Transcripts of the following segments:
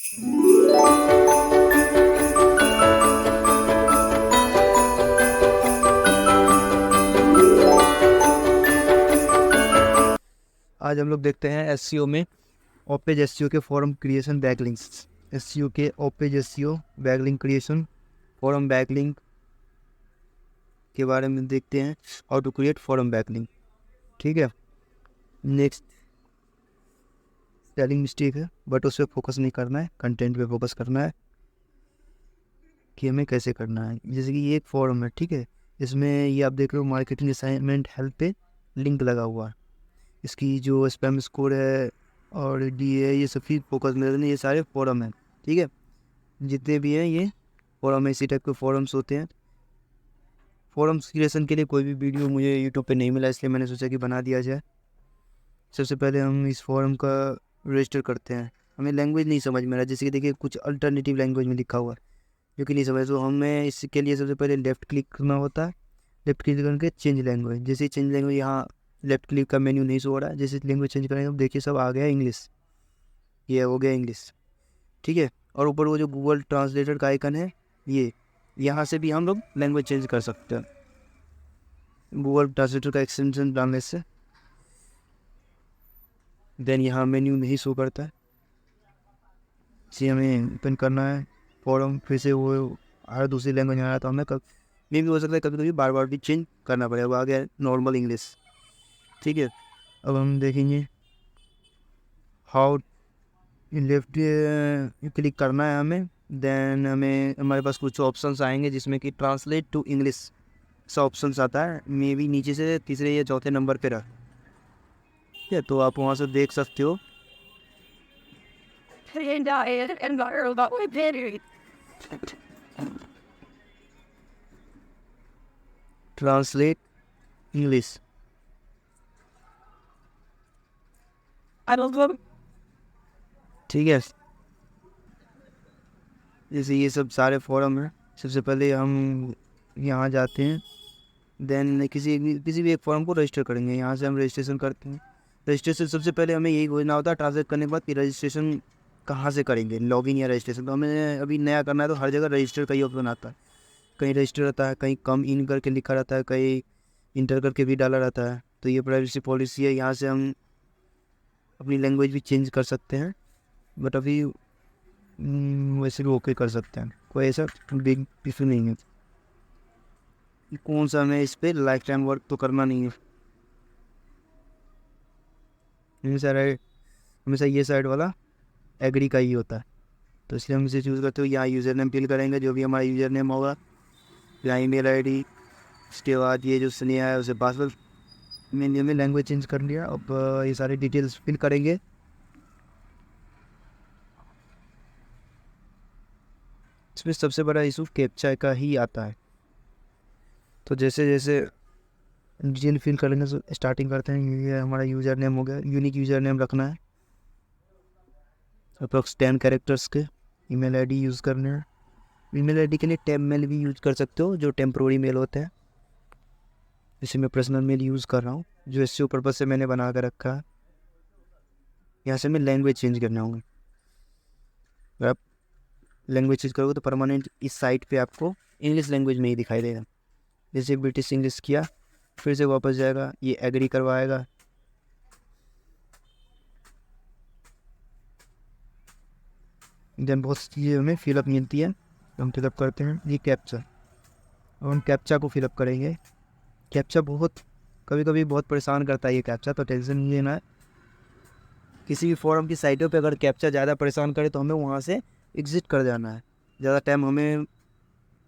आज हम लोग देखते हैं एससीओ में ओपेज एससीओ के फॉरम क्रिएशन बैकलिंक्स। एससीओ के off page SEO backlink creation forum backlink के बारे में देखते हैं, how to create forum backlink. ठीक है, नेक्स्ट स्पेलिंग मिस्टेक है बट उस पर फोकस नहीं करना है, कंटेंट पे फोकस करना है कि हमें कैसे करना है। जैसे कि ये एक फॉरम है, ठीक है, इसमें ये आप देख रहे हो मार्केटिंग असाइनमेंट हेल्प पे लिंक लगा हुआ है। इसकी जो स्पैम स्कोर है और डी है, ये सब भी फोकस में रहने, ये सारे फॉरम हैं। ठीक है, जितने भी हैं ये फॉरम है, इसी टाइप के फॉरम्स होते हैं। फॉरम्स क्रिएशन के लिए कोई भी वीडियो मुझे यूट्यूब पे नहीं मिला, इसलिए मैंने सोचा कि बना दिया जाए। सबसे पहले हम इस फॉरम का रजिस्टर करते हैं। हमें लैंग्वेज नहीं समझ में आ रहा, जैसे कि देखिए कुछ अल्टरनेटिव लैंग्वेज में लिखा हुआ है जो कि नहीं समझ, तो हमें इसके लिए सबसे पहले लेफ़्ट क्लिक करना होता है। लेफ़्ट क्लिक करके चेंज लैंग्वेज, जैसे चेंज लैंग्वेज यहाँ लेफ़्ट क्लिक का मेन्यू नहीं शो हो रहा है, जैसे लैंग्वेज चेंज करेंगे अब देखिए सब आ गया इंग्लिश, ये हो गया इंग्लिश। ठीक है, और ऊपर वो जो गूगल ट्रांसलेटर का आइकन है, ये यहाँ से भी हम लोग लैंग्वेज चेंज कर सकते हैं गूगल ट्रांसलेटर का एक्सटेंशन डालने से। देन यहाँ मेन्यू नहीं शो करता है, इसे हमें ओपन करना है फॉरम, फिर से वो हर दूसरी लैंग्वेज में आ रहा, तो हमें कब में भी हो सकता है कभी कभी बार बार भी चेंज करना पड़ेगा। आ गया नॉर्मल इंग्लिश। ठीक है, अब हम देखेंगे हाउ लेफ्ट क्लिक करना है हमें। देन हमें हमारे पास कुछ ऑप्शंस आएंगे जिसमें कि ट्रांसलेट टू इंग्लिश सा ऑप्शंस आता है, मे भी नीचे से तीसरे या चौथे नंबर पे रहा। ठीक है, तो आप वहाँ से देख सकते हो। ट्रांसलेट इंग्लिश, ठीक है, जैसे ये सब सारे फॉरम हैं। सबसे पहले हम यहाँ जाते हैं, देन किसी भी एक फॉर्म को रजिस्टर करेंगे। यहाँ से हम रजिस्ट्रेशन करते हैं। रजिस्ट्रेशन सबसे पहले हमें यही खोजना होता है ट्रांसलेट करने के बाद कि रजिस्ट्रेशन कहाँ से करेंगे, लॉगिन या रजिस्ट्रेशन। तो हमें अभी नया करना है तो हर जगह रजिस्टर का ही ऑप्शन आता है, कहीं रजिस्टर रहता है, कहीं कम इन करके लिखा रहता है, कहीं इंटर करके भी डाला रहता है। तो ये प्राइवेसी पॉलिसी है, यहाँ से हम अपनी लैंग्वेज भी चेंज कर सकते हैं, बट अभी वैसे भी ओके कर सकते हैं, कोई ऐसा बिग इशू नहीं है। कौन सा हमें इस पर लाइफ टाइम वर्क तो करना नहीं है, हमेशा ये साइड वाला एग्री का ही होता है, तो इसलिए हम इसे चूज़ करते हो। यहाँ यूज़र नेम फिल करेंगे, जो भी हमारा यूज़र नेम होगा, यहाँ ईमेल आईडी, उसके बाद ये जो स्नेहा है उसे पासवर्ड। मैंने हमें लैंग्वेज चेंज कर लिया, अब ये सारी डिटेल्स फिल करेंगे। इसमें सबसे बड़ा इशू कैप्चा का ही आता है, तो जैसे जैसे डिटेल फिल करेंगे तो स्टार्टिंग करते हैं। ये हमारा यूज़र नेम हो गया, यूनिक यूज़र नेम रखना है, अप्रॉक्स 10 कैरेक्टर्स के। ईमेल आईडी यूज़ करने हैं, ईमेल आईडी के लिए टेम्प मेल भी यूज़ कर सकते हो, जो टेम्प्रोरी मेल होते हैं। जैसे मैं पर्सनल मेल यूज़ कर रहा हूँ, जो एसईओ पर्पज़ से मैंने बना कर रखा है। यहाँ से मैं लैंग्वेज चेंज करना होगा। अगर आप लैंग्वेज चेंज करोगे तो परमानेंट इस साइट पे आपको इंग्लिश लैंग्वेज में ही दिखाई देगा। जैसे ब्रिटिश इंग्लिश किया, फिर से वापस जाएगा, ये एग्री करवाएगा। देन बहुत सी चीज़ें हमें फिलअप मिलती है, तो हम फिलअप करते हैं। ये कैप्चा, अब हम कैप्चा को फिलअप करेंगे। कैप्चा बहुत कभी कभी बहुत परेशान करता है ये कैप्चा, तो टेंशन नहीं लेना है। किसी भी फॉरम की साइटों पे अगर कैप्चा ज़्यादा परेशान करे तो हमें वहाँ से एग्ज़िट कर जाना है, ज़्यादा टाइम हमें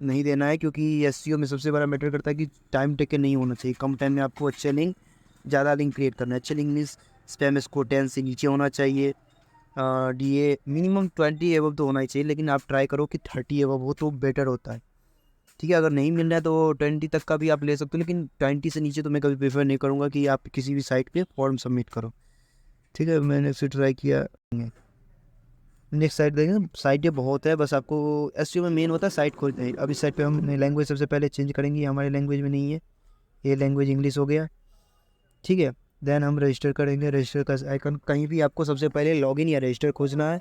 नहीं देना है, क्योंकि एसईओ में सबसे बड़ा मैटर करता है कि टाइम टेकन नहीं होना चाहिए। कम टाइम में आपको अच्छे लिंक, ज़्यादा लिंक क्रिएट करना है। अच्छे लिंक मीन्स स्पैम स्कोर 10 से नीचे होना चाहिए, डीए मिनिमम 20 एबव तो होना ही चाहिए, लेकिन आप ट्राई करो कि 30 एबव हो तो बेटर होता है। ठीक है, अगर नहीं मिल रहा है तो 20 तक का भी आप ले सकते हो, लेकिन 20 से नीचे तो मैं कभी प्रेफर नहीं करूँगा कि आप किसी भी साइट पे फॉर्म सबमिट करो। ठीक है, मैंने फिर ट्राई किया। नेक्स्ट साइट देखें, साइटें बहुत है, बस आपको एसईओ में मेन होता है साइट खोलते हैं। अब इस साइट पे हम लैंग्वेज सबसे पहले चेंज करेंगे, हमारी लैंग्वेज में नहीं है, ये लैंग्वेज इंग्लिश हो गया। ठीक है, देन हम रजिस्टर करेंगे। रजिस्टर का आइकन कहीं भी आपको सबसे पहले लॉगिन या रजिस्टर खोजना है,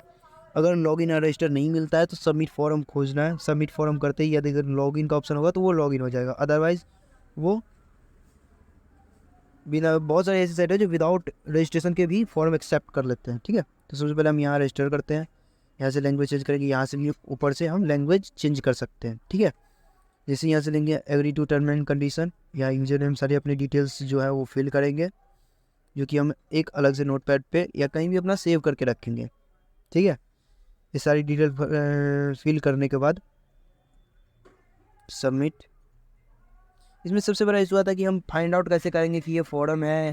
अगर लॉगिन या रजिस्टर नहीं मिलता है तो सबमिट फॉर्म खोजना है। सबमिट फॉर्म करते ही यदि अगर लॉगिन का ऑप्शन होगा तो वो लॉगिन हो जाएगा, अदरवाइज वो बिना, बहुत सारे ऐसे साइट है जो विदाउट रजिस्ट्रेशन के भी फॉर्म एक्सेप्ट कर लेते हैं। ठीक है, तो सबसे पहले हम यहाँ रजिस्टर करते हैं, यहाँ से लैंग्वेज चेंज करेंगे, यहाँ से भी ऊपर से हम लैंग्वेज चेंज कर सकते हैं। ठीक है, जैसे यहाँ से लेंगे agree to term and condition, यहाँ यूजर नेम सारी अपनी डिटेल्स जो है वो फिल करेंगे, जो कि हम एक अलग से नोटपैड पे या कहीं भी अपना सेव करके रखेंगे। ठीक है, ये सारी डिटेल फिल करने के बाद सबमिट। इसमें सबसे बड़ा इशू आता है कि हम फाइंड आउट कैसे करेंगे कि ये फॉर्म है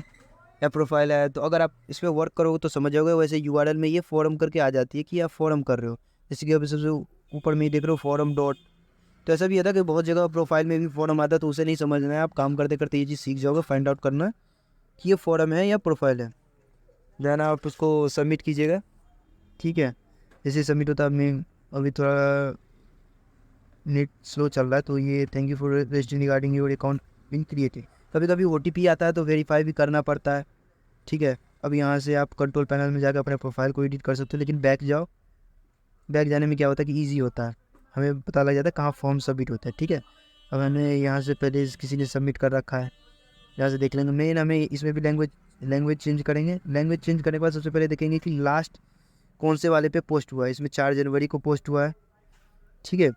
या प्रोफाइल है। तो अगर आप इस पर वर्क करोगे तो समझ जाओगे। वैसे यूआरएल में ये फॉर्म करके आ जाती है कि आप फॉर्म कर रहे हो, जैसे कि अभी सबसे ऊपर में ही देख रहे हो फॉर्म डॉट। तो ऐसा भी होता है कि बहुत जगह प्रोफाइल में भी फॉर्म आता है, तो उसे नहीं समझना है। आप काम करते करते ये चीज़ सीख जाओगे, फाइंड आउट करना कि ये फॉर्म है या प्रोफाइल है, देन आप उसको सबमिट कीजिएगा। ठीक है, जैसे सबमिट होता है, मैं अभी थोड़ा नेट स्लो चल रहा है, तो ये thank you for registering regarding your account bin created. कभी कभी ओटीपी आता है तो वेरीफाई भी करना पड़ता है। ठीक है, अब यहाँ से आप कंट्रोल पैनल में जाकर अपने प्रोफाइल को एडिट कर सकते हो, लेकिन बैक जाओ। बैक जाने में क्या होता है कि ईजी होता है, हमें पता लग जाता है कहाँ फॉर्म सबमिट होता है। ठीक है, अब मैंने यहाँ से पहले किसी ने सबमिट कर रखा है, यहाँ से देख लेंगे। मेन हमें इसमें भी लैंग्वेज चेंज करेंगे। लैंग्वेज चेंज करने के बाद सबसे पहले देखेंगे कि लास्ट कौन से वाले पे पोस्ट हुआ है। इसमें 4 जनवरी को पोस्ट हुआ है। ठीक है,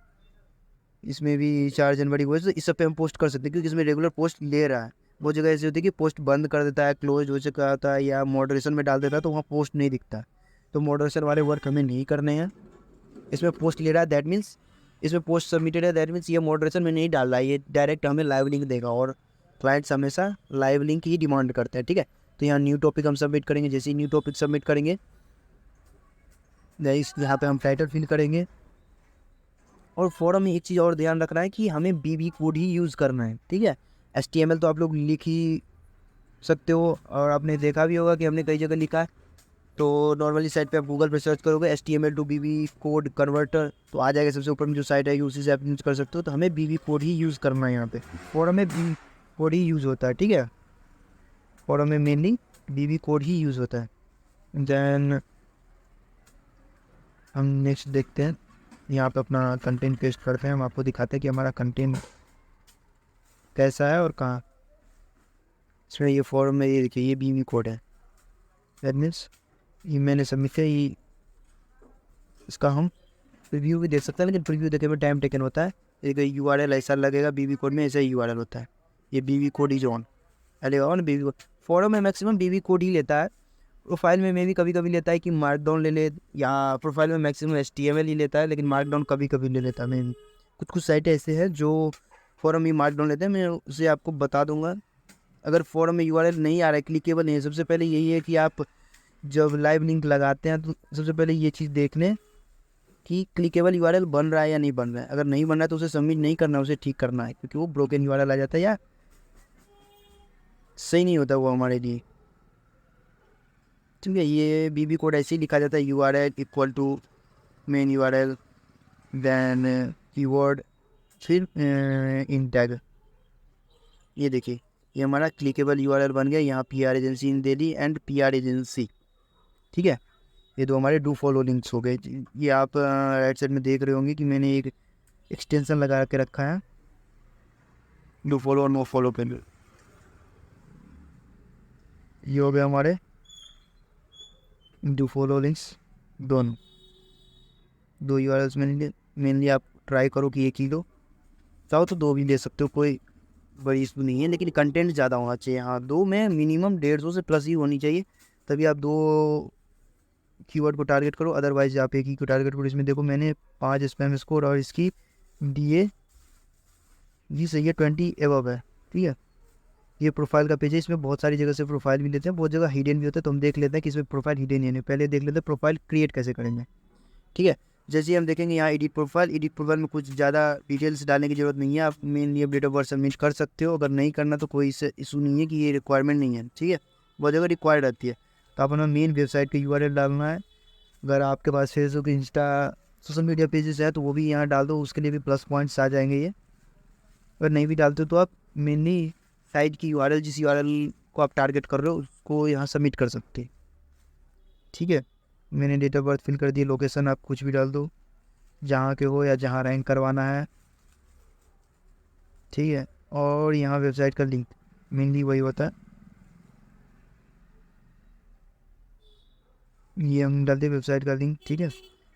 इसमें भी 4 जनवरी को है, तो इस सब पे हम पोस्ट कर सकते हैं क्योंकि इसमें रेगुलर पोस्ट ले रहा है। बहुत जगह ऐसी होती है कि पोस्ट बंद कर देता है, क्लोज हो चुका होता है या मॉडरेशन में डाल देता है, तो वहाँ पोस्ट नहीं दिखता। तो मॉडरेशन वाले वर्क हमें नहीं करने हैं। इसमें पोस्ट ले रहा है, दैट मीन्स इसमें पोस्ट सबमिटेड है, दैट मीन्स ये मॉडरेशन में नहीं डाल रहा है, ये डायरेक्ट हमें लाइव लिंक देगा, और क्लाइंट्स हमेशा लाइव लिंक ही डिमांड करते हैं। ठीक है, तो यहाँ न्यू टॉपिक हम सबमिट करेंगे। जैसे ही न्यू टॉपिक सबमिट करेंगे, यहाँ पे हम टाइटल फिल करेंगे। और फॉर्म में एक चीज़ और ध्यान रखना है कि हमें बीबी कोड ही यूज़ करना है। ठीक है, HTML तो आप लोग लिख ही सकते हो, और आपने देखा भी होगा कि हमने कई जगह लिखा है। तो नॉर्मली साइट पे आप गूगल पे सर्च करोगे HTML to BB code converter, तो आ जाएगा सबसे ऊपर में जो साइट है, उसी से आप यूज़ कर सकते हो। तो हमें बीबी कोड ही यूज़ करना है यहाँ पे, फॉर्म में बीबी कोड ही यूज़ होता है। ठीक है, फॉर्म में मेनली बीबी कोड ही यूज़ होता है। देन हम नेक्स्ट देखते हैं, यहाँ पे अपना कंटेंट पेस्ट करते हैं। हम आपको दिखाते हैं कि हमारा कंटेंट कैसा है और कहाँ। इसमें ये फॉर्म में ये देखिए, ये बीबी कोड है, दैट मीन्स ये मैंने सबमिट किया। ये इसका हम प्रीव्यू भी देख सकते हैं, लेकिन प्रीव्यू देखने में टाइम टेकन होता है। एक URL ऐसा लगेगा बीबी कोड में, ऐसा ही URL होता है। ये बीबी कोड इज ऑन लगेगा ऑन बीबी कोड। फॉर्म में मैक्सिमम बीबी कोड ही लेता है। प्रोफाइल में भी कभी कभी लेता है कि मार्कडाउन ले ले, या प्रोफाइल में मैक्सिमम HTML ही लेता है, लेकिन मार्कडाउन कभी कभी ले लेता है। मैं कुछ साइट ऐसे हैं जो फॉर्म ही मार्कडाउन लेते हैं, मैं उसे आपको बता दूंगा। अगर फॉर्म में URL नहीं आ रहा है, क्लिकेबल नहीं है, सबसे पहले यही है कि आप जब लाइव लिंक लगाते हैं तो सबसे पहले ये चीज़ देख लें कि क्लिकेबल URL बन रहा है या नहीं बन रहा है। अगर नहीं बन रहा है तो उसे सबमिट नहीं करना, उसे ठीक करना है, क्योंकि वो ब्रोकन URL आ जाता है या सही नहीं होता वो हमारे लिए। ठीक है, ये बीबी कोड ऐसे ही लिखा जाता है, URL equal to main URL then keyword फिर इन टैग। ये देखिए, ये हमारा क्लिकेबल URL बन गया। यहाँ PR agency in Delhi and PR agency. ठीक है, ये दो हमारे डू फॉलो लिंक्स हो गए। ये आप राइट साइड में देख रहे होंगे कि मैंने एक एक्सटेंशन लगा के रखा है डू फॉलो और नो फॉलो पे। ये हो गए हमारे डू फॉलो लिंक्स, दोनों दो URLs मेनली आप ट्राई करो कि एक ही लो, चाहो तो दो भी ले सकते हो, कोई बड़ी इशू नहीं है, लेकिन कंटेंट ज़्यादा होना चाहिए। हाँ, दो में मिनिमम 150 से प्लस ही होनी चाहिए, तभी आप दो कीवर्ड को टारगेट करो, अदरवाइज आप एक ही को टारगेट करो। इसमें देखो मैंने 5 स्पैम स्कोर और इसकी DA जी सही है, 20 एबव है। ठीक है, ये प्रोफाइल का पेज है। इसमें बहुत सारी जगह से प्रोफाइल भी लेते हैं, बहुत जगह हिडन भी होता है, तो हम देख लेते हैं कि इसमें प्रोफाइल हिडन है नहीं। पहले देख लेते हैं प्रोफाइल क्रिएट कैसे करेंगे। ठीक है, जैसे हम देखेंगे यहाँ एडिट प्रोफाइल में कुछ ज़्यादा डिटेल्स डालने की ज़रूरत नहीं है। आप mainly date of birth submit कर सकते हो, अगर नहीं करना तो कोई इशू नहीं है कि ये रिक्वायरमेंट नहीं है। ठीक है, बहुत जगह रिक्वायर्ड रहती है, तो अपना मेन वेबसाइट का URL डालना है। अगर आपके पास Facebook, Insta, social media pages है तो वो भी यहाँ डाल दो, उसके लिए भी प्लस पॉइंट्स आ जाएंगे। ये अगर नहीं भी डालते हो तो आप मेनली साइट की URL, जिस URL को आप टारगेट कर रहे हो उसको यहाँ सबमिट कर सकते हैं। ठीक है, मैंने डेट ऑफ बर्थ फिल कर दी, लोकेशन आप कुछ भी डाल दो जहाँ के हो या जहाँ रैंक करवाना है, ठीक है। और यहाँ वेबसाइट का लिंक मेनली वही होता है, ये हम डालते हैं वेबसाइट का लिंक, ठीक है।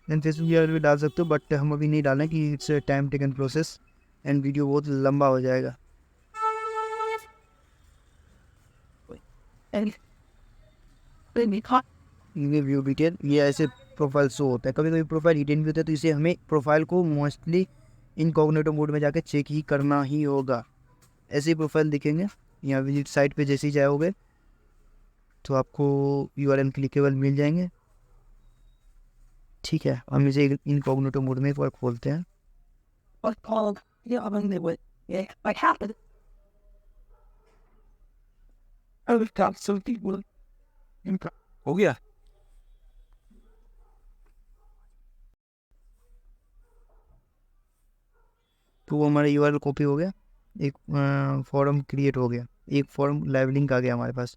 देन फेसबुक यूआरएल भी डाल सकते हो, बट हम अभी नहीं डालें कि it's time taken process and video बहुत लंबा हो जाएगा। ये व्यू डिटेल, ये ऐसे प्रोफाइल शो होता है, कभी कभी प्रोफाइल हिडन भी होता है, तो इसे हमें प्रोफाइल को मोस्टली इनकॉग्निटो मोड में जाके चेक ही करना ही होगा। ऐसे ही प्रोफाइल दिखेंगे, यहाँ विजिट साइट पे जैसे ही जाओगे तो आपको यूआरएल क्लिकेबल मिल जाएंगे, ठीक है। हम इसे इनकॉग्निटो मोड में एक बार खोलते हैं। हो गया। तो वो हमारा यूआरएल कॉपी हो गया, एक फॉर्म क्रिएट हो गया, एक फॉर्म लाइव लिंक आ गया हमारे पास,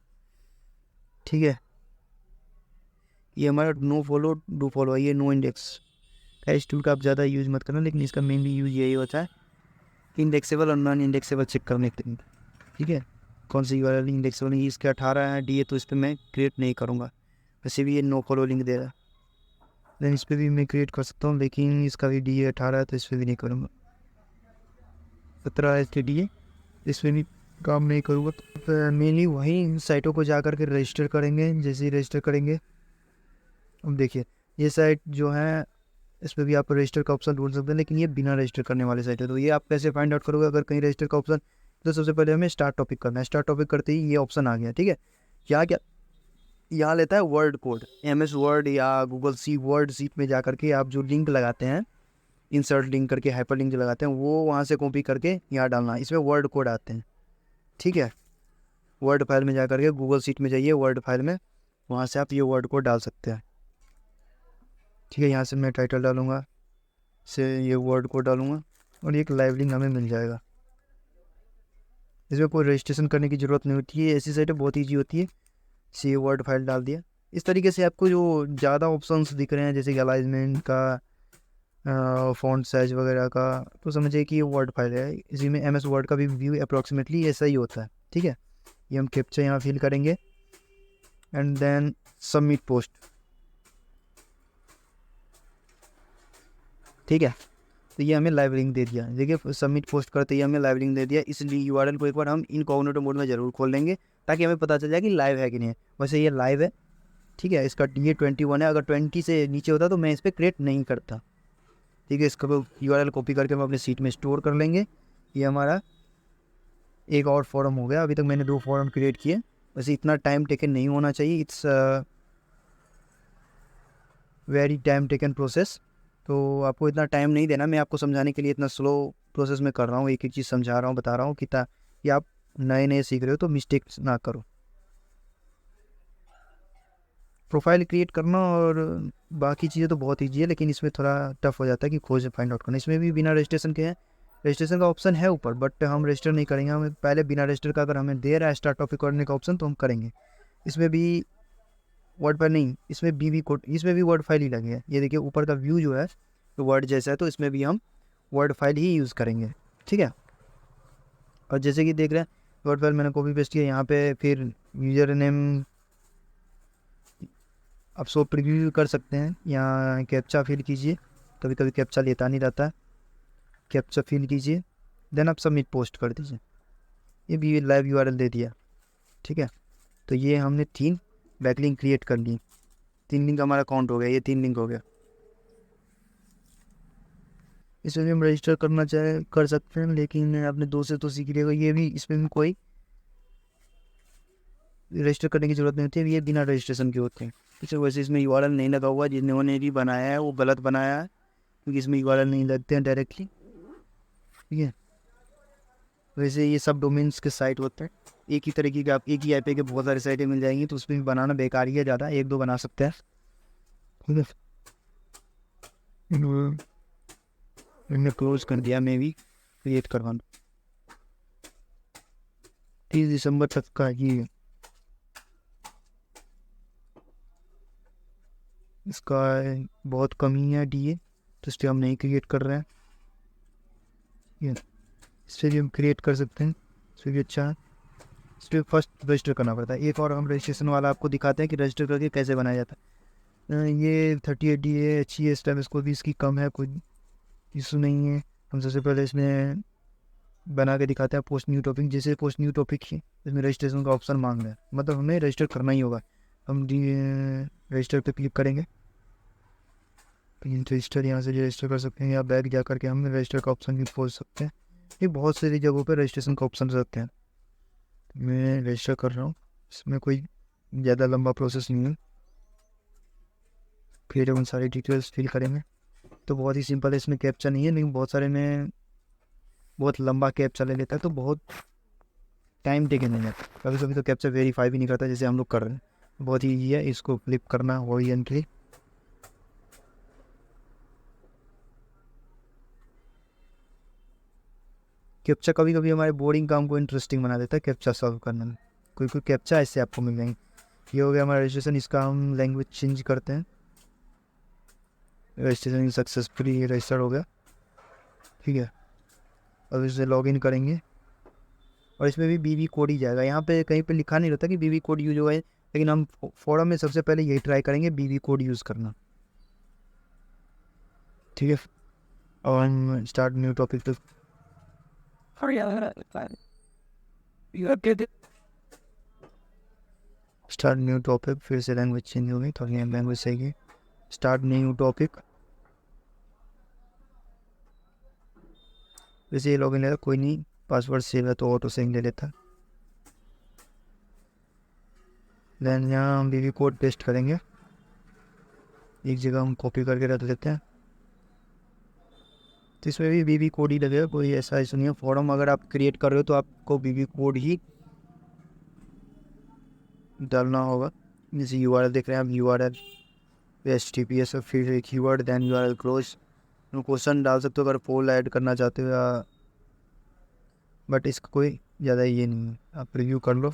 ठीक है। ये हमारा नो फॉलो डू फॉलो है, ये नो इंडेक्स का। इस टूल का आप ज़्यादा यूज़ मत करना, लेकिन इसका मेनली यूज़ यही होता है इंडेक्सेबल और नॉन इंडेक्सेबल चेक करने के लिए, ठीक है। कौन सी यूआरएल इंडेक्सेबल है, इसके 18 है डी, तो इस पर मैं क्रिएट नहीं करूँगा। वैसे भी ये नो फॉलो लिंक दे रहा है, देन इस पर भी मैं क्रिएट कर सकता हूँ, लेकिन इसका भी डी 18 है तो इस पर भी नहीं करूँगा। 17 है इसके डी, इस पर भी काम नहीं करूँगा। तो मेनली वहीं साइटों को जा कर के रजिस्टर करेंगे, जैसे ही रजिस्टर करेंगे, अब देखिए ये साइट जो है इस पर भी आप रजिस्टर का ऑप्शन ढूंढ सकते हैं, लेकिन ये बिना रजिस्टर करने वाली साइट है। तो ये आप कैसे फाइंड आउट करोगे अगर कहीं रजिस्टर का ऑप्शन, तो सबसे पहले हमें स्टार्ट टॉपिक करना है। स्टार्ट टॉपिक करते ही ये ऑप्शन आ गया, ठीक है। यहाँ क्या, यहाँ लेता है वर्ड कोड, MS वर्ड या गूगल सी वर्ड सीट में जा करके आप जो लिंक लगाते हैं, इंसर्ट लिंक करके हाइपर लिंक जो लगाते हैं, वो वहाँ से कॉपी करके यहाँ डालना, इसमें वर्ड कोड आते हैं, ठीक है। वर्ड फाइल में जा करके गूगल सीट में जाइए, वर्ड फाइल में, वहाँ से आप ये वर्ड कोड डाल सकते हैं, ठीक है। यहाँ से मैं टाइटल डालूँगा, से ये वर्ड कोड डालूँगा और एक लाइव लिंक हमें मिल जाएगा। इसमें कोई रजिस्ट्रेशन करने की ज़रूरत नहीं होती है, ऐसी साइटें बहुत ईजी होती है। सी वर्ड फाइल डाल दिया, इस तरीके से आपको जो ज़्यादा ऑप्शंस दिख रहे हैं जैसे कि अलाइजमेंट का, फॉन्ट साइज वगैरह का, तो समझिए कि ये वर्ड फाइल है। इसी में MS वर्ड का भी व्यू अप्रॉक्सीमेटली ऐसा ही होता है, ठीक है। ये हम कैप्चा यहाँ फिल करेंगे एंड देन सबमिट पोस्ट, ठीक है। तो ये हमें लाइव लिंक दे दिया, देखिए सबमिट पोस्ट करते ही हमें लाइव लिंक दे दिया। इसलिए यूआरएल को एक बार हम इनकॉग्निटो मोड में ज़रूर खोल लेंगे ताकि हमें पता चल जाए कि लाइव है कि नहीं है। वैसे ये लाइव है, ठीक है। इसका DA 21 है, अगर 20 से नीचे होता तो मैं इस पर क्रिएट नहीं करता, ठीक है। इसको यूआरएल कॉपी करके हम अपने सीट में स्टोर कर लेंगे। ये हमारा एक और फॉर्म हो गया, अभी तक मैंने 2 फॉर्म क्रिएट किए। वैसे इतना टाइम टेकन नहीं होना चाहिए, it's very time taken process. तो आपको इतना टाइम नहीं देना, मैं आपको समझाने के लिए इतना स्लो प्रोसेस में कर रहा हूँ, एक एक चीज़ समझा रहा हूँ, बता रहा हूँ कि आप नए नए सीख रहे हो तो मिस्टेक्स ना करो। प्रोफाइल क्रिएट करना और बाकी चीज़ें तो बहुत ईजी है, लेकिन इसमें थोड़ा टफ हो जाता है कि खोज फाइंड आउट करना। इसमें भी बिना रजिस्ट्रेशन के हैं, रजिस्ट्रेशन का ऑप्शन है ऊपर, बट हम रजिस्टर नहीं करेंगे। हमें पहले बिना रजिस्टर का अगर हमें दे रहा है स्टार्ट टॉपिक करने का ऑप्शन तो हम करेंगे। इसमें भी वर्ड फाइल नहीं, इसमें भी कोड, इसमें भी वर्ड फाइल ही लगे है। ये देखिए ऊपर का व्यू जो है तो वर्ड जैसा है, तो इसमें भी हम वर्ड फाइल ही यूज़ करेंगे, ठीक है। और जैसे कि देख रहे हैं वर्ड फाइल मैंने कॉपी पेस्ट किया यहाँ पे, फिर यूज़र नेम आप सो प्रीव्यू कर सकते हैं। यहाँ कैप्चा फिल कीजिए, कभी कभी कैप्चा लेता नहीं रहता है, कैप्चा फिल कीजिए, देन आप सबमिट पोस्ट कर दीजिए। ये भी लाइव यूआरएल दे दिया, ठीक है। तो ये हमने 3 बैकलिंक क्रिएट कर ली, 3 लिंक हमारा काउंट हो गया, ये 3 लिंक हो गया। इसमें भी हम रजिस्टर करना चाहे कर सकते हैं, लेकिन अपने दोस्त से तो सीख लिएगा। ये भी इसमें भी कोई रजिस्टर करने की ज़रूरत नहीं होती है, ये बिना रजिस्ट्रेशन के होते हैं। इसे वैसे इसमें यूआरएल नहीं लगा हुआ, जिन्होंने भी बनाया है वो गलत बनाया है, क्योंकि इसमें यूआरएल नहीं लगते हैं डायरेक्टली, ठीक है। वैसे ये सब डोमेन्स के साइट होते हैं, एक ही तरीके के, आप एक ही IP के बहुत सारी साइटें मिल जाएंगी, तो उसमें भी बनाना बेकार ही है, ज़्यादा 1-2 बना सकते हैं, ठीक है। मैंने क्लोज कर दिया, मैं भी क्रिएट करवाना 30 दिसंबर तक का ही इसका बहुत कम ही है DA, तो इसलिए हम नहीं क्रिएट कर रहे हैं। ये इससे भी हम क्रिएट कर सकते हैं, इससे भी अच्छा है। इसलिए फर्स्ट रजिस्टर करना पड़ता है। एक और हम रजिस्ट्रेशन वाला आपको दिखाते हैं कि रजिस्टर करके कैसे बनाया जाता है। ये 38 DA अच्छी है, इस टाइम इसको भी इसकी कम है, कोई इशू नहीं है। हम सबसे पहले इसमें बना के दिखाते हैं पोस्ट न्यू टॉपिक। जैसे पोस्ट न्यू टॉपिक ही इसमें रजिस्ट्रेशन का ऑप्शन मांग रहा है, मतलब हमें रजिस्टर करना ही होगा। हम रजिस्टर पे क्लिक करेंगे, रजिस्टर यहाँ से रजिस्टर कर सकते हैं, या बैक जा करके हम रजिस्टर का ऑप्शन भी खोल सकते हैं। ये बहुत सारी जगहों पर रजिस्ट्रेशन का ऑप्शन रहते हैं। मैं रजिस्टर कर रहा हूँ, इसमें कोई ज़्यादा लंबा प्रोसेस नहीं है। फिर उन सारी डिटेल्स फिल करेंगे, तो बहुत ही सिंपल है। इसमें कैप्चा नहीं है, लेकिन बहुत सारे में बहुत लंबा कैप्चा ले लेता है, तो बहुत टाइम टेकन नहीं जाता। कभी कभी तो कैप्चा वेरीफाई भी नहीं करता, जैसे हम लोग कर रहे हैं। बहुत ही ईजी है, इसको फ्लिप करना हॉरिजॉन्टली। कैप्चा कभी कभी हमारे बोरिंग काम को इंटरेस्टिंग बना देता है, कैप्चा सॉल्व करने में। कोई कोई कैप्चा ऐसे आपको मिल जाएंगे। ये हो गया हमारा रजिस्ट्रेशन, इसका हम लैंग्वेज चेंज करते हैं। रजिस्ट्रेशन सक्सेसफुली रजिस्टर हो गया, ठीक है। अब इसे लॉगिन करेंगे, और इसमें भी BB कोड ही जाएगा। यहाँ पे कहीं पे लिखा नहीं रहता कि BB कोड यूज हुआ है, लेकिन हम फोरम में सबसे पहले यही ट्राई करेंगे, BB कोड यूज़ करना, ठीक है। और हम स्टार्ट न्यू टॉपिक पे स्टार्ट न्यू टॉपिक, फिर से लैंग्वेज चेंज होगी, तो ये लैंग्वेज सही है। स्टार्ट न्यू टॉपिक, वैसे ये लॉगिन लेगा, कोई नहीं, पासवर्ड सेव है तो ऑटो सेव ले लेता। देन यहाँ हम BB कोड पेस्ट करेंगे, एक जगह हम कॉपी करके रख लेते हैं। तो इसमें भी BB कोड ही लगेगा, कोई ऐसा इशू नहीं है। फॉर्म अगर आप क्रिएट कर रहे हो तो आपको BB कोड ही डालना होगा। जैसे URL देख रहे हैं आप, URL HTTPS, फिर एक keyword, then URL close. Question डाल सकते हो अगर पोल ऐड करना चाहते हो, या बट इसका कोई ज़्यादा ये नहीं है। आप प्रीव्यू कर लो,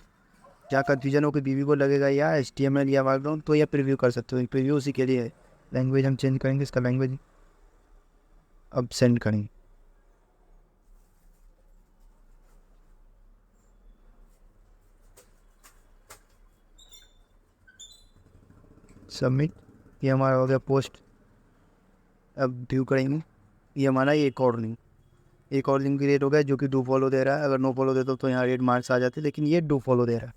क्या कन्फ्यूजन हो कि BB को लगेगा या HTML या बैकग्राउंड, तो ये प्रीव्यू कर सकते हो। प्रीव्यू उसी के लिए है। लैंग्वेज हम चेंज करेंगे, इसका लैंग्वेज अब सेंड करेंगे। सबमिट, ये हमारा हो गया पोस्ट। अब व्यू करेंगे, ये हमारा एक और लिंक क्रिएट हो गया, जो कि डू फॉलो दे रहा है। अगर नो फॉलो देता तो यहाँ रेड मार्क्स आ जाते, लेकिन ये डू फॉलो दे रहा है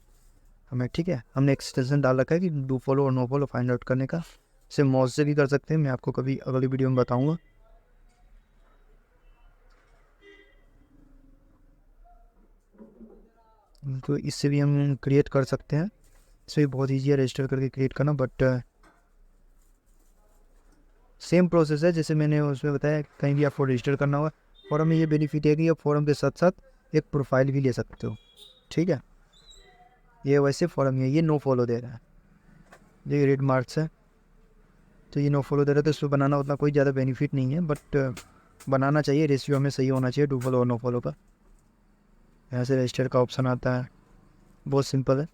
हमें, ठीक है। हमने एक्सटेंशन डाल रखा है कि डू फॉलो और नो फॉलो फाइंड आउट करने का। इसे मॉज से भी कर सकते हैं, मैं आपको कभी अगली वीडियो में बताऊँगा। तो इससे भी हम क्रिएट कर सकते हैं, इससे भी बहुत ईजी है रजिस्टर करके क्रिएट करना। बट सेम प्रोसेस है जैसे मैंने उसमें बताया, कहीं भी आपको रजिस्टर करना होगा। फॉरम में ये बेनिफिट है कि आप फॉरम के साथ साथ एक प्रोफाइल भी ले सकते हो, ठीक है। ये वैसे फॉरम है, ये नो फॉलो दे रहा है, ये रेड मार्क्स है, तो ये नो फॉलो दे रहा है, तो इसको बनाना उतना कोई ज़्यादा बेनिफिट नहीं है, बट बनाना चाहिए। रेशियो हमें सही होना चाहिए डू फॉलो और नो फॉलो का। यहाँ से रजिस्टर का ऑप्शन आता है, बहुत सिंपल है।